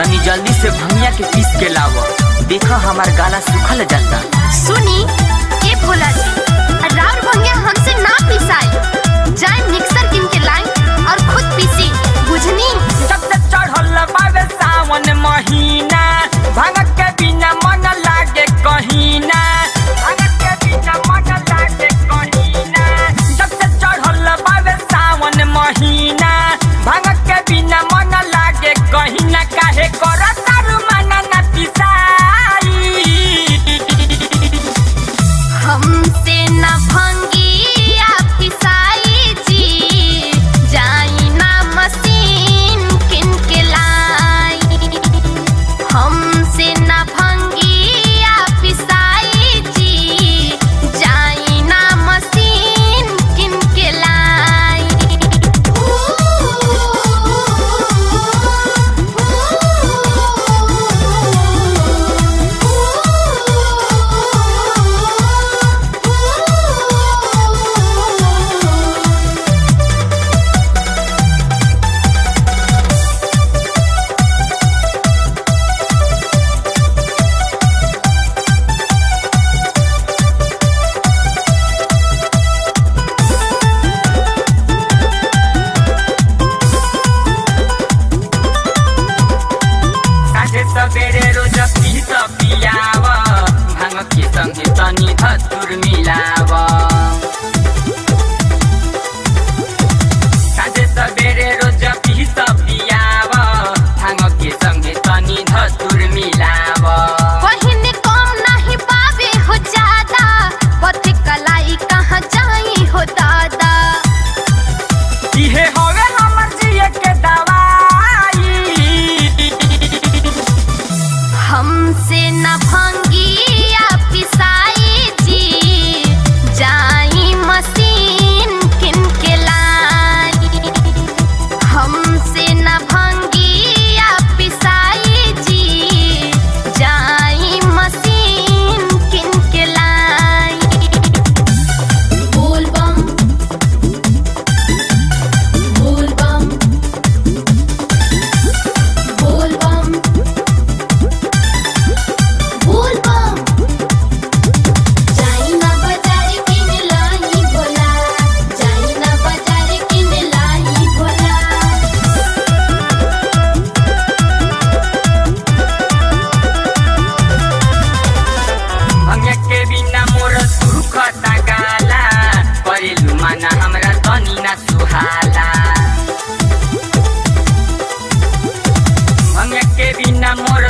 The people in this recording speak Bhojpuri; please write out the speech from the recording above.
तनी जल्दी से भंगिया के पीस के लाव। देखा हमार गाला सूखल जाता। सुनी ए भोला जी, राउर भंगिया हमसे ना पिसाई, जाए मिक्सर किन के लाई और खुद पीसी, बुझनी। जब से चढ़ल बावे सावन महीना, भांग के बिना मन लागे कहीं ना, भांग के बिना मन लागे कहीं ना। जब से चढ़ल बावे सावन महीना, भांग के बिना मन लागे कहीं ना। काहे करत तारू मन ना पिसाई, हमसे ना भंगिया पिसाई जी, जाई ना मशीन किन के लाई। हमसे ना भंगिया पिसाई जी, जाई ना मशीन किन के लाई। सबेरे रोज पीस पियाव, भांग के संगे तनी धतूर मिलाव। साँझे सबेरे रोज पीस पियाव, भांग के संगे तनी धतूर मिलाव। वही कम नहीं पावे हो ज्यादा, पति कलाई कहाँ जाई हो दादा। इहे होवे हमर जिए के दवाई, हमसे न भंगिया पिसाई जी, जाई मशीन किन के लाई। हमसे न भंगिया पिसाई जी, जाई मशीन किन के लाई। बोल बम बोल बम बोल बम बोल बम। जाई ना बाजार किन लाई भोला, जाई ना बाजार किन लाई भोला। भंगिया के बिना मोर सुखता गाला, करेलु माना हमरा तनी ना सुहाला। भंगिया के बिना मोर